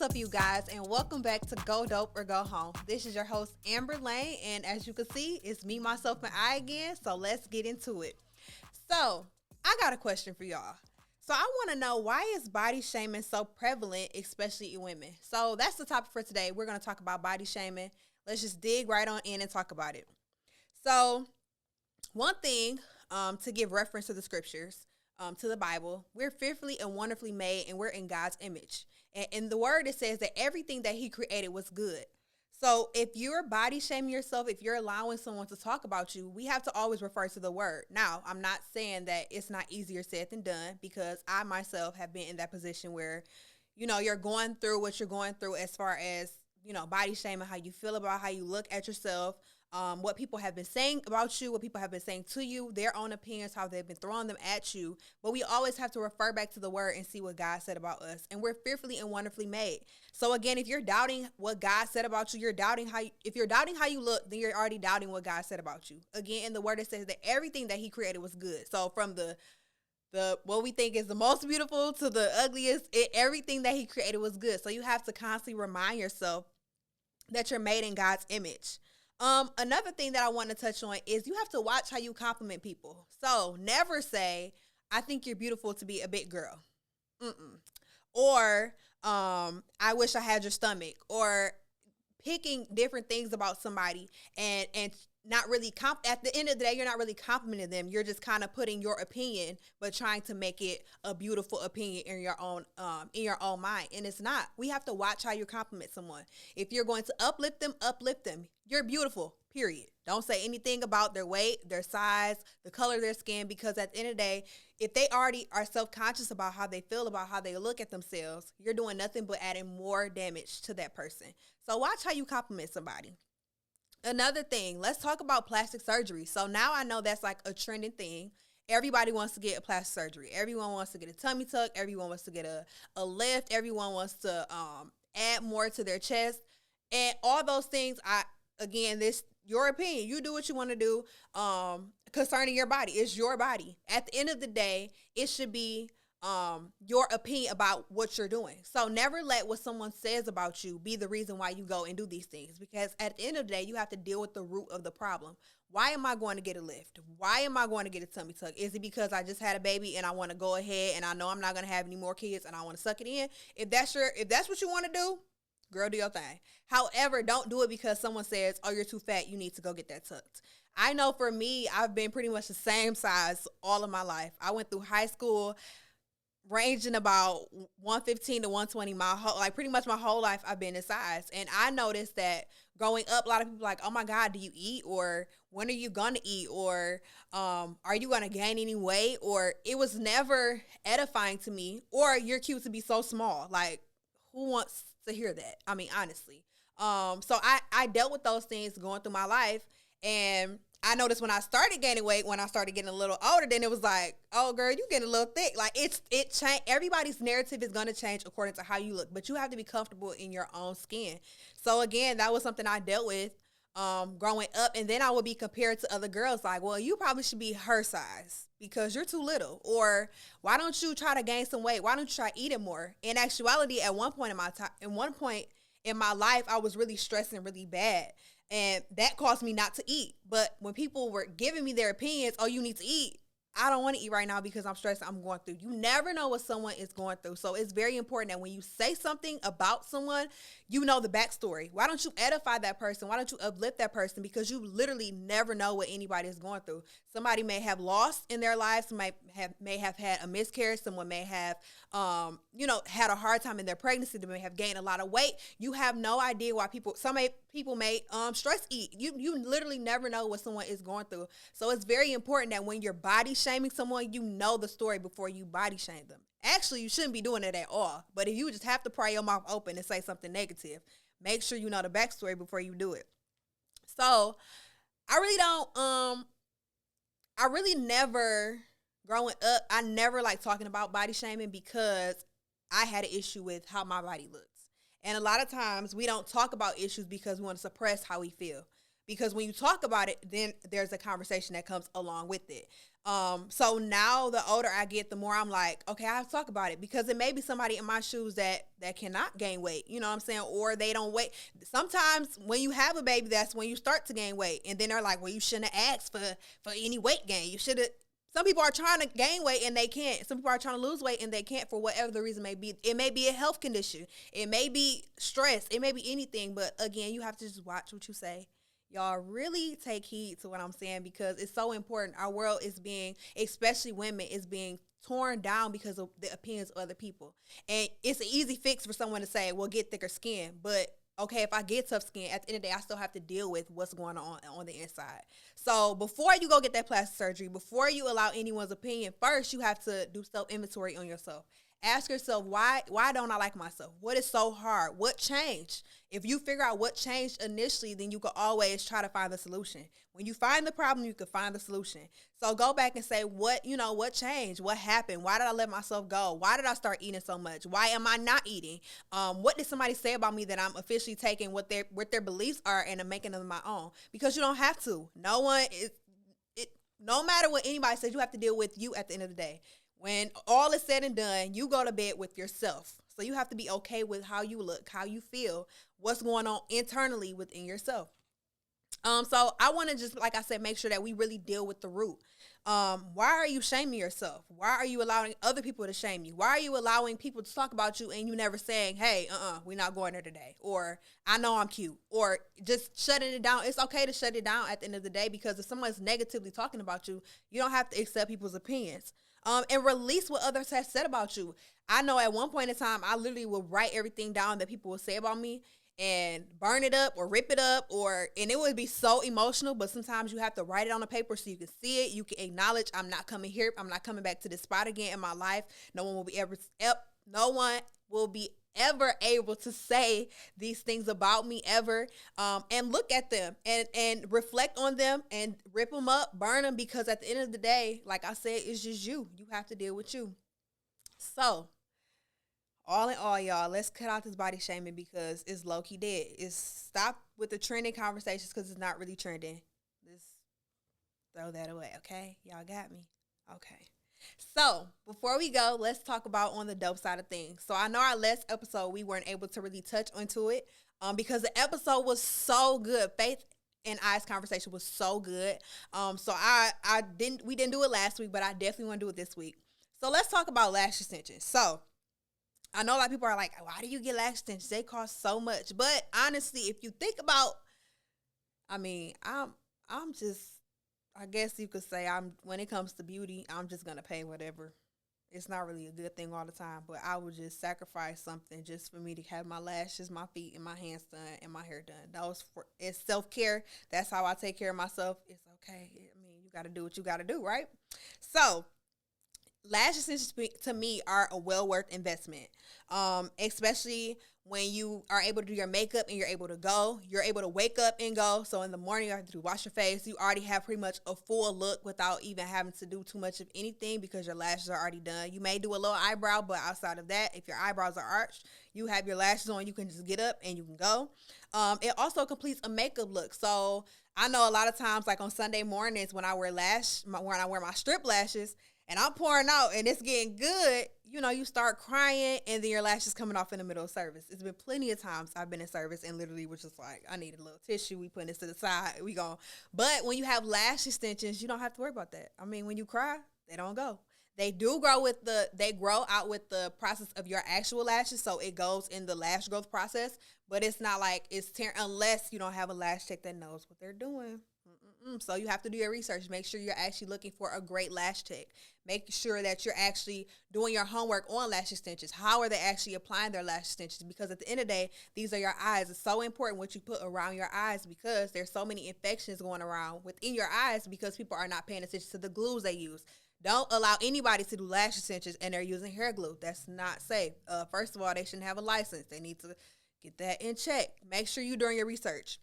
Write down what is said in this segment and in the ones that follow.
up, you guys, and welcome back to Go Dope or Go Home. This is your host, Amber Lane, and as you can see, it's me, myself, and I again, so let's get into it. So, I got a question for y'all. So, I want to know, why is body shaming so prevalent, especially in women? So, that's the topic for today. We're going to talk about body shaming. Let's just dig right on in and talk about it. So, one thing to give reference to the scriptures, to the Bible, we're fearfully and wonderfully made, and we're in God's image. And in the word, it says that everything that he created was good. So if you're body shaming yourself, if you're allowing someone to talk about you, we have to always refer to the word. Now, I'm not saying that it's not easier said than done, because I myself have been in that position where, you're going through what you're going through as far as, body shaming, how you feel about how you look at yourself, what people have been saying about you, what people have been saying to you, their own opinions, how they've been throwing them at you. But we always have to refer back to the word and see what God said about us. And we're fearfully and wonderfully made. So again, if you're doubting what God said about you, if you're doubting how you look, then you're already doubting what God said about you. Again, in the word, it says that everything that he created was good. So from the what we think is the most beautiful to the ugliest, everything that he created was good. So you have to constantly remind yourself that you're made in God's image. Another thing that I want to touch on is you have to watch how you compliment people. So never say, I think you're beautiful to be a big girl. Or, I wish I had your stomach, or picking different things about somebody and not really at the end of the day, you're not really complimenting them. You're just kind of putting your opinion, but trying to make it a beautiful opinion in your own mind. And it's not. We have to watch how you compliment someone. If you're going to uplift them, uplift them. You're beautiful, period. Don't say anything about their weight, their size, the color of their skin, because at the end of the day, if they already are self-conscious about how they feel, about how they look at themselves, you're doing nothing but adding more damage to that person. So watch how you compliment somebody. Another thing, let's talk about plastic surgery. So now I know that's like a trending thing. Everybody wants to get a plastic surgery. Everyone wants to get a tummy tuck. Everyone wants to get a lift. Everyone wants to add more to their chest. And all those things, this your opinion. You do what you want to do concerning your body. It's your body. At the end of the day, it should be your opinion about what you're doing. So never let what someone says about you be the reason why you go and do these things, because at the end of the day, you have to deal with the root of the problem. Why am I going to get a lift? Why am I going to get a tummy tuck? Is it because I just had a baby and I want to go ahead and I know I'm not going to have any more kids and I want to suck it in? If that's what you want to do, girl, do your thing. However, don't do it because someone says, oh, you're too fat, you need to go get that tucked. I know for me, I've been pretty much the same size all of my life. I went through high school ranging about 115 to 120. Pretty much my whole life I've been this size. And I noticed that growing up, a lot of people like, oh my God, do you eat? Or when are you gonna eat? Or are you gonna gain any weight? Or it was never edifying to me. Or you're cute to be so small. Like, who wants to hear that? I mean, honestly. So I dealt with those things going through my life. And I noticed when I started gaining weight, when I started getting a little older, then it was like, oh, girl, you getting a little thick. Like, it changed. Everybody's narrative is going to change according to how you look, but you have to be comfortable in your own skin. So, again, that was something I dealt with growing up, and then I would be compared to other girls like, well, you probably should be her size because you're too little, or why don't you try to gain some weight? Why don't you try eating more? In actuality, at one point in my life, I was really stressing really bad. And that caused me not to eat. But when people were giving me their opinions, oh, you need to eat, I don't want to eat right now because I'm stressed. I'm going through. You never know what someone is going through. So it's very important that when you say something about someone, you know the backstory. Why don't you edify that person? Why don't you uplift that person? Because you literally never know what anybody is going through. Somebody may have lost in their lives. May have had a miscarriage. Someone may have, had a hard time in their pregnancy. They may have gained a lot of weight. You have no idea why some people may stress eat. You literally never know what someone is going through. So it's very important that when you're body shaming someone, you know the story before you body shame them. Actually, you shouldn't be doing it at all. But if you just have to pry your mouth open and say something negative, make sure you know the backstory before you do it. So I never like talking about body shaming because I had an issue with how my body looks. And a lot of times we don't talk about issues because we want to suppress how we feel. because when you talk about it, then there's a conversation that comes along with it. So now the older I get, the more I'm like, okay, I have to talk about it, because it may be somebody in my shoes that cannot gain weight, you know what I'm saying? Or they don't wait. Sometimes when you have a baby, that's when you start to gain weight. And then they're like, well, you shouldn't have asked for any weight gain. You should have. Some people are trying to gain weight and they can't. Some people are trying to lose weight and they can't, for whatever the reason may be. It may be a health condition. It may be stress. It may be anything. But again, you have to just watch what you say. Y'all really take heed to what I'm saying, because it's so important. Our world is being, especially women, is being torn down because of the opinions of other people. And it's an easy fix for someone to say, well, get thicker skin. But okay, if I get tough skin, at the end of the day, I still have to deal with what's going on the inside. So before you go get that plastic surgery, before you allow anyone's opinion, first you have to do self-inventory on yourself. Ask yourself, why don't I like myself? What is so hard? What changed? If you figure out what changed initially, then you can always try to find the solution. When you find the problem, you can find the solution. So go back and say, what changed? What happened? Why did I let myself go? Why did I start eating so much? Why am I not eating? What did somebody say about me that I'm officially taking what their beliefs are and I'm making them my own? Because you don't have to. No matter what anybody says, you have to deal with you at the end of the day. When all is said and done, you go to bed with yourself. So you have to be okay with how you look, how you feel, what's going on internally within yourself. So I want to just, like I said, make sure that we really deal with the root. Why are you shaming yourself? Why are you allowing other people to shame you? Why are you allowing people to talk about you and you never saying, hey, we're not going there today? Or I know I'm cute. Or just shutting it down. It's okay to shut it down at the end of the day, because if someone's negatively talking about you, you don't have to accept people's opinions. And release what others have said about you. I know at one point in time, I literally would write everything down that people would say about me and burn it up or rip it up, and it would be so emotional. But sometimes you have to write it on a paper so you can see it. You can acknowledge, I'm not coming here. I'm not coming back to this spot again in my life. No one will be ever able to say these things about me ever. And look at them and reflect on them and rip them up, burn them, because at the end of the day, like I said, it's just you. You have to deal with you. So all in all, y'all, let's cut out this body shaming, because it's low-key dead. It's stop with the trending conversations, because it's not really trending. Just throw that away, okay? Y'all got me? Okay. So before we go, let's talk about on the dope side of things. So I know our last episode, we weren't able to really touch onto it because the episode was so good. Faith and I's conversation was so good. So we didn't do it last week, but I definitely want to do it this week. So let's talk about lash extensions. So I know a lot of people are like, why do you get lash extensions? They cost so much. But honestly, if you think about, I'm just, I guess you could say, when it comes to beauty, I'm just going to pay whatever. It's not really a good thing all the time, but I would just sacrifice something just for me to have my lashes, my feet, and my hands done, and my hair done. It's self-care. That's how I take care of myself. It's okay. You got to do what you got to do, right? So lash extensions to me are a well worth investment, especially when you are able to do your makeup and you're able to wake up and go. So in the morning, you have to wash your face. You already have pretty much a full look without even having to do too much of anything, because your lashes are already done. You may do a little eyebrow, but outside of that, if your eyebrows are arched, you have your lashes on, you can just get up and you can go. It also completes a makeup look. So I know a lot of times, like on Sunday mornings when I wear my strip lashes, and I'm pouring out and it's getting good, you start crying and then your lashes coming off in the middle of service. It's been plenty of times I've been in service and literally was just like, I need a little tissue. We putting this to the side. We go. But when you have lash extensions, you don't have to worry about that. When you cry, they don't go. They do they grow out with the process of your actual lashes. So it goes in the lash growth process, but it's not like it's unless you don't have a lash tech that knows what they're doing. So you have to do your research. Make sure you're actually looking for a great lash tech. Make sure that you're actually doing your homework on lash extensions. How are they actually applying their lash extensions? Because at the end of the day, these are your eyes. It's so important what you put around your eyes, because there's so many infections going around within your eyes because people are not paying attention to the glues they use. Don't allow anybody to do lash extensions and they're using hair glue. That's not safe. First of all, they shouldn't have a license. They need to get that in check. Make sure you're doing your research.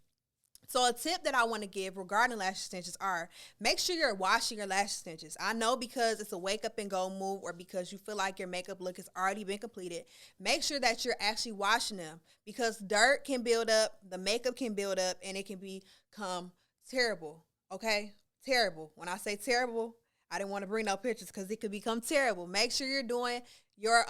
So a tip that I want to give regarding lash extensions are make sure you're washing your lash extensions. I know because it's a wake up and go move or because you feel like your makeup look has already been completed. Make sure that you're actually washing them because dirt can build up, the makeup can build up, and it can become terrible. Okay? Terrible. When I say terrible, I didn't want to bring no pictures because it could become terrible. Make sure you're doing your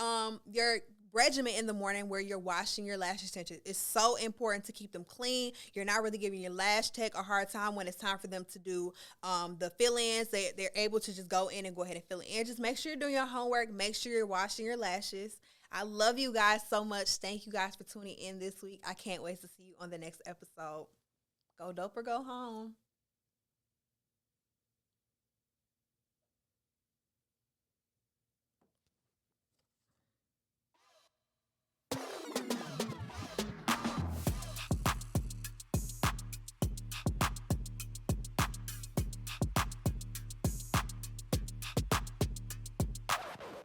regimen in the morning where you're washing your lash extensions. It's so important to keep them clean. You're not really giving your lash tech a hard time when it's time for them to do the fill-ins. They're able to just go in and go ahead and fill it in. Just make sure you're doing your homework. Make sure you're washing your lashes. I love you guys so much. Thank you guys for tuning in this week. I can't wait to see you on the next episode. Go dope or go home.